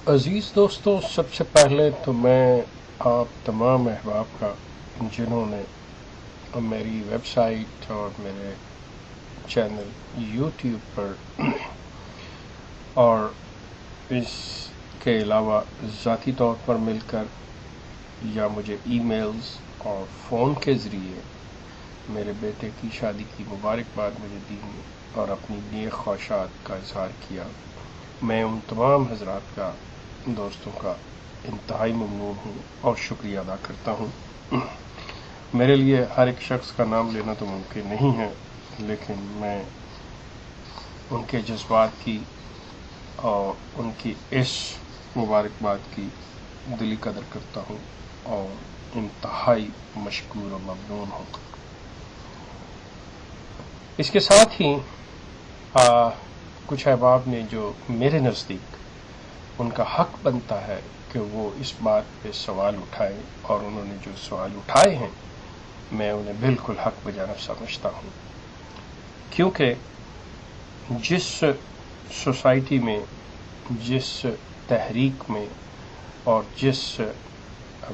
عزیز دوستو، سب سے پہلے تو میں آپ تمام احباب کا جنہوں نے میری ویب سائٹ اور میرے چینل یوٹیوب پر اور اس کے علاوہ ذاتی طور پر مل کر یا مجھے ای میلز اور فون کے ذریعے میرے بیٹے کی شادی کی مبارکباد مجھے دی اور اپنی نیک خواہشات کا اظہار کیا، میں ان تمام حضرات کا، دوستوں کا انتہائی ممنون ہوں اور شکریہ ادا کرتا ہوں۔ میرے لیے ہر ایک شخص کا نام لینا تو ممکن نہیں ہے، لیکن میں ان کے جذبات کی اور ان کی اس مبارکباد کی دلی قدر کرتا ہوں اور انتہائی مشکور و ممنون ہوں۔ اس کے ساتھ ہی کچھ احباب نے جو میرے نزدیک ان کا حق بنتا ہے کہ وہ اس بات پہ سوال اٹھائیں، اور انہوں نے جو سوال اٹھائے ہیں میں انہیں بالکل حق بجانب سمجھتا ہوں، کیونکہ جس سوسائٹی میں، جس تحریک میں اور جس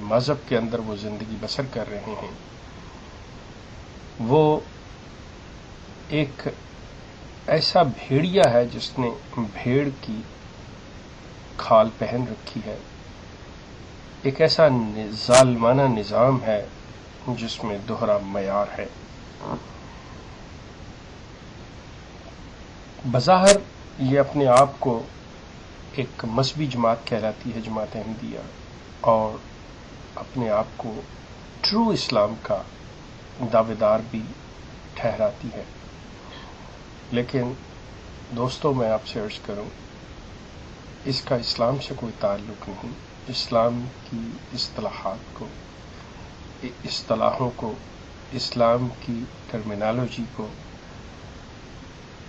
مذہب کے اندر وہ زندگی بسر کر رہے ہیں، وہ ایک ایسا بھیڑیا ہے جس نے بھیڑ کی کھال پہن رکھی ہے، ایک ایسا ظالمانہ نظام ہے جس میں دوہرا معیار ہے۔ بظاہر یہ اپنے آپ کو ایک مذہبی جماعت کہلاتی ہے، جماعت احمدیہ، اور اپنے آپ کو ٹرو اسلام کا دعوے دار بھی ٹھہراتی ہے، لیکن دوستو میں آپ سے عرض کروں، اس کا اسلام سے کوئی تعلق نہیں۔ اسلام کی اصطلاحوں کو، اسلام کی ٹرمینالوجی کو،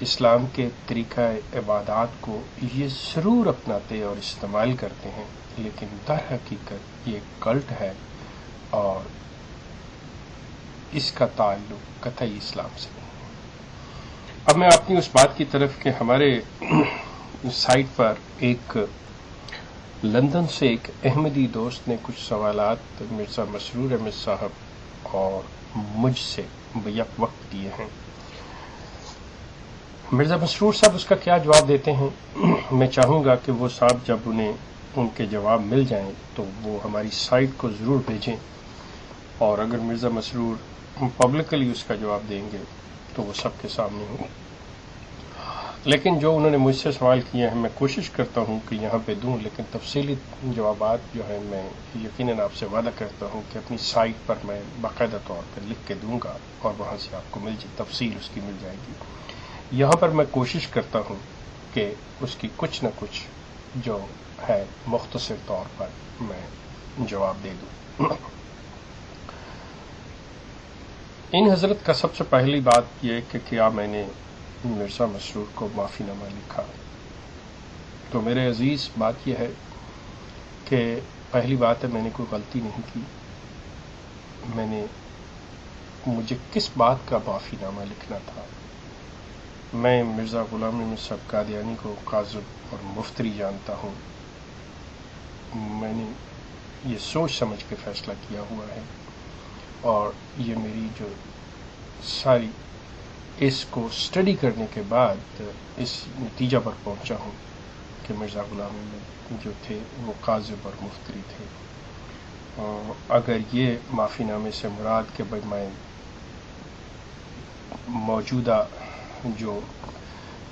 اسلام کے طریقہ عبادات کو یہ ضرور اپناتے اور استعمال کرتے ہیں، لیکن در حقیقت یہ کلٹ ہے اور اس کا تعلق قطعی اسلام سے نہیں ہے۔ اب میں اپنی اس بات کی طرف کہ ہمارے سائٹ پر ایک لندن سے ایک احمدی دوست نے کچھ سوالات مرزا مسرور احمد صاحب اور مجھ سے بیک وقت دیے ہیں۔ مرزا مسرور صاحب اس کا کیا جواب دیتے ہیں، میں چاہوں گا کہ وہ صاحب جب انہیں ان کے جواب مل جائیں تو وہ ہماری سائٹ کو ضرور بھیجیں، اور اگر مرزا مسرور پبلکلی اس کا جواب دیں گے تو وہ سب کے سامنے ہوں۔ لیکن جو انہوں نے مجھ سے سوال کیے ہیں میں کوشش کرتا ہوں کہ یہاں پہ دوں، لیکن تفصیلی جوابات جو ہیں میں یقیناً آپ سے وعدہ کرتا ہوں کہ اپنی سائٹ پر میں باقاعدہ طور پر لکھ کے دوں گا اور وہاں سے آپ کو تفصیل اس کی مل جائے گی۔ یہاں پر میں کوشش کرتا ہوں کہ اس کی کچھ نہ کچھ جو ہے مختصر طور پر میں جواب دے دوں۔ ان حضرت کا سب سے پہلی بات یہ کہ کیا میں نے مرزا مسرور کو معافی نامہ لکھا، تو میرے عزیز بات یہ ہے کہ پہلی بات ہے میں نے کوئی غلطی نہیں کی۔ مجھے کس بات کا معافی نامہ لکھنا تھا؟ میں مرزا غلام احمد صاحب قادیانی کو کاذب اور مفتری جانتا ہوں۔ میں نے یہ سوچ سمجھ کے فیصلہ کیا ہوا ہے، اور یہ میری جو ساری اس کو اسٹڈی کرنے کے بعد اس نتیجہ پر پہنچا ہوں کہ مرزا غلام احمد جو تھے وہ کاذب اور مفتری تھے۔ اگر یہ معافی نامے سے مراد کہ میں موجودہ جو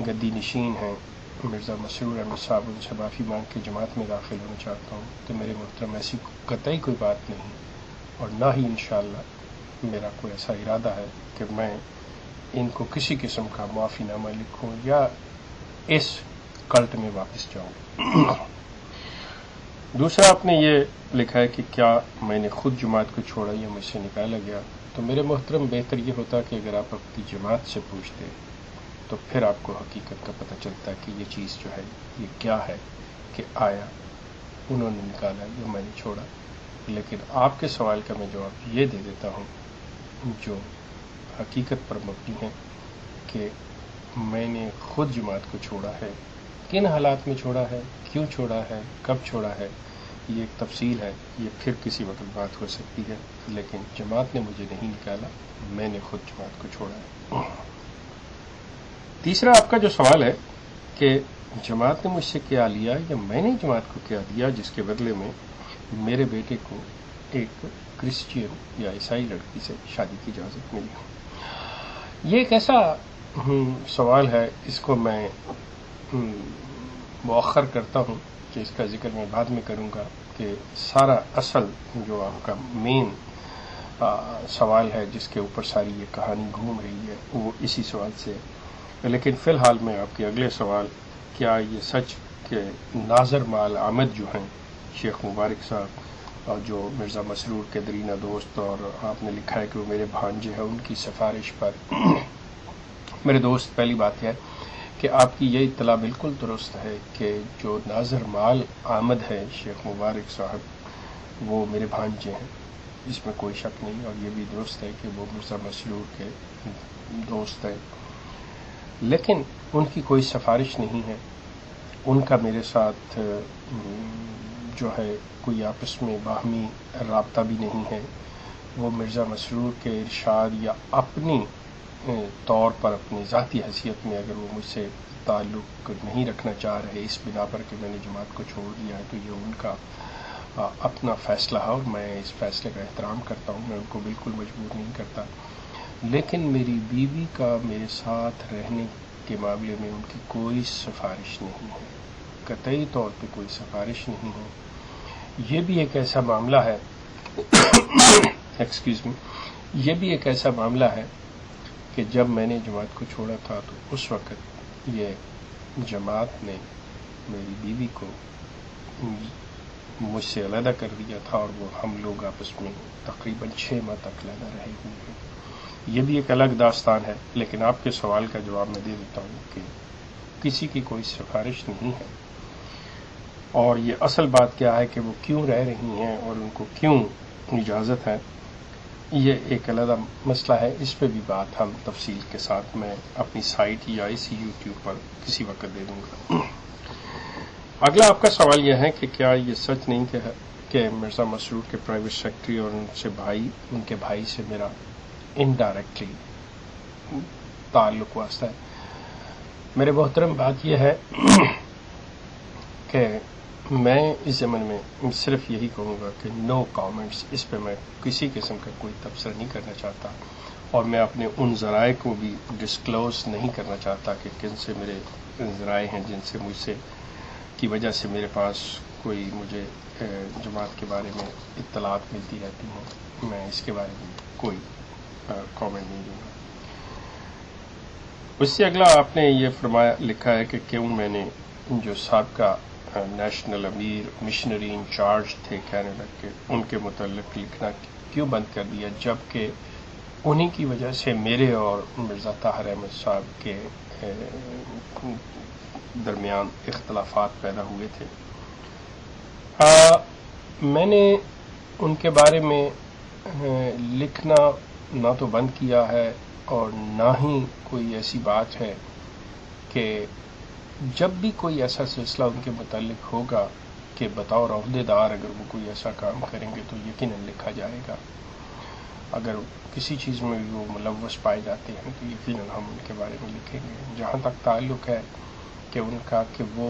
گدی نشین ہیں مرزا مسرور احمد صاحب، ان سے معافی مانگ کے جماعت میں داخل ہونا چاہتا ہوں، تو میرے محترم ایسی قطعی کوئی بات نہیں، اور نہ ہی انشاءاللہ میرا کوئی ایسا ارادہ ہے کہ میں ان کو کسی قسم کا معافی نامہ لکھوں یا اس کلٹ میں واپس جاؤں۔ دوسرا آپ نے یہ لکھا ہے کہ کیا میں نے خود جماعت کو چھوڑا یا مجھ سے نکالا گیا، تو میرے محترم بہتر یہ ہوتا کہ اگر آپ اپنی جماعت سے پوچھتے تو پھر آپ کو حقیقت کا پتہ چلتا کہ یہ چیز جو ہے یہ کیا ہے، کہ آیا انہوں نے نکالا یا میں نے چھوڑا۔ لیکن آپ کے سوال کا میں جواب یہ دے دیتا ہوں جو حقیقت پر مبنی ہے کہ میں نے خود جماعت کو چھوڑا ہے، کن حالات میں چھوڑا ہے، کیوں چھوڑا ہے، کب چھوڑا ہے، یہ ایک تفصیل ہے، یہ پھر کسی وقت بات ہو سکتی ہے، لیکن جماعت نے مجھے نہیں نکالا، میں نے خود جماعت کو چھوڑا ہے۔ تیسرا آپ کا جو سوال ہے کہ جماعت نے مجھ سے کیا لیا یا میں نے جماعت کو کیا دیا جس کے بدلے میں میرے بیٹے کو ایک کرسچین یا عیسائی لڑکی سے شادی کی اجازت ملی۔ یہ ایک ایسا سوال ہے، اس کو میں مؤخر کرتا ہوں کہ اس کا ذکر میں بعد میں کروں گا کہ سارا اصل جو آپ کا مین سوال ہے جس کے اوپر ساری یہ کہانی گھوم رہی ہے وہ اسی سوال سے ہے۔ لیکن فی الحال میں آپ کے اگلے سوال، کیا یہ سچ کہ ناظر مال عامد جو ہیں شیخ مبارک صاحب اور جو مرزا مسرور کے درینہ دوست، اور آپ نے لکھا ہے کہ وہ میرے بھانجے ہیں، ان کی سفارش پر میرے دوست، پہلی بات ہے کہ آپ کی یہ اطلاع بالکل درست ہے کہ جو ناظر مال عامد ہے شیخ مبارک صاحب وہ میرے بھانجے ہیں، اس میں کوئی شک نہیں، اور یہ بھی درست ہے کہ وہ مرزا مسرور کے دوست ہیں، لیکن ان کی کوئی سفارش نہیں ہے، ان کا میرے ساتھ جو ہے کوئی آپس میں باہمی رابطہ بھی نہیں ہے۔ وہ مرزا مسرور کے ارشاد یا اپنی طور پر اپنی ذاتی حیثیت میں اگر وہ مجھ سے تعلق نہیں رکھنا چاہ رہے اس بنا پر کہ میں نے جماعت کو چھوڑ دیا ہے تو یہ ان کا اپنا فیصلہ ہے، اور میں اس فیصلے کا احترام کرتا ہوں، میں ان کو بالکل مجبور نہیں کرتا، لیکن میری بیوی کا میرے ساتھ رہنے کے معاملے میں ان کی کوئی سفارش نہیں ہے، قطعی طور پہ کوئی سفارش نہیں ہے۔ یہ بھی ایک ایسا معاملہ ہے ایکسکیوز می، یہ بھی ایک ایسا معاملہ ہے کہ جب میں نے جماعت کو چھوڑا تھا تو اس وقت یہ جماعت نے میری بیوی کو مجھ سے علیحدہ کر دیا تھا، اور وہ ہم لوگ آپس میں تقریباً 6 ماہ تک علیحدہ رہے ہوئے ہیں۔ یہ بھی ایک الگ داستان ہے، لیکن آپ کے سوال کا جواب میں دے دیتا ہوں کہ کسی کی کوئی سفارش نہیں ہے، اور یہ اصل بات کیا ہے کہ وہ کیوں رہ رہی ہیں اور ان کو کیوں اجازت ہے، یہ ایک علیحدہ مسئلہ ہے، اس پہ بھی بات ہم تفصیل کے ساتھ میں اپنی سائٹ یا اسی یوٹیوب پر کسی وقت دے دوں گا۔ اگلا آپ کا سوال یہ ہے کہ کیا یہ سچ نہیں کہ مرزا مسرور کے پرائیویٹ سیکرٹری اور ان کے بھائی سے میرا انڈائریکٹلی تعلق واسطہ ہے؟ میرے محترم، بات یہ ہے کہ میں اس زمن میں صرف یہی کہوں گا کہ نو کامنٹس، اس پہ میں کسی قسم کا کوئی تبصرہ نہیں کرنا چاہتا، اور میں اپنے ان ذرائع کو بھی ڈسکلوز نہیں کرنا چاہتا کہ کن سے میرے ذرائع ہیں جن سے مجھ سے کی وجہ سے میرے پاس کوئی مجھے جماعت کے بارے میں اطلاعات ملتی رہتی ہیں، میں اس کے بارے میں کوئی کامنٹ نہیں دوں گا۔ اس سے اگلا آپ نے یہ لکھا ہے کہ کیوں میں نے جو سابقہ نیشنل امیر مشنری انچارج تھے کینیڈا کے، ان کے متعلق لکھنا کیوں بند کر دیا، جبکہ انہی کی وجہ سے میرے اور مرزا طاہر احمد صاحب کے درمیان اختلافات پیدا ہوئے تھے۔ میں نے ان کے بارے میں لکھنا نہ تو بند کیا ہے اور نہ ہی کوئی ایسی بات ہے کہ جب بھی کوئی ایسا سلسلہ ان کے متعلق ہوگا کہ بطور عہدیدار اگر وہ کوئی ایسا کام کریں گے تو یقیناً لکھا جائے گا، اگر کسی چیز میں بھی وہ ملوث پائے جاتے ہیں تو یقیناً ہم ان کے بارے میں لکھیں گے۔ جہاں تک تعلق ہے کہ ان کا کہ وہ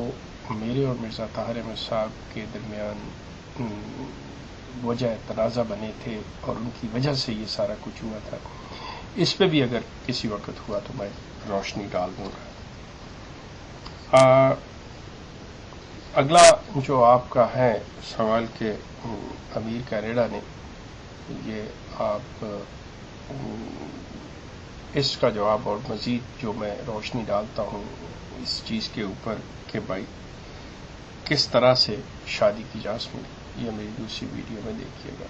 میرے اور مرزا طاہر احمد صاحب کے درمیان وجہ تنازع بنے تھے اور ان کی وجہ سے یہ سارا کچھ ہوا تھا، اس پہ بھی اگر کسی وقت ہوا تو میں روشنی ڈال دوں گا۔ اگلا جو آپ کا ہے سوال کہ امیر کینیڈا نے، یہ آپ اس کا جواب اور مزید جو میں روشنی ڈالتا ہوں اس چیز کے اوپر کہ بھائی کس طرح سے شادی کی اجازت ملی، یہ میری دوسری ویڈیو میں دیکھیے گا۔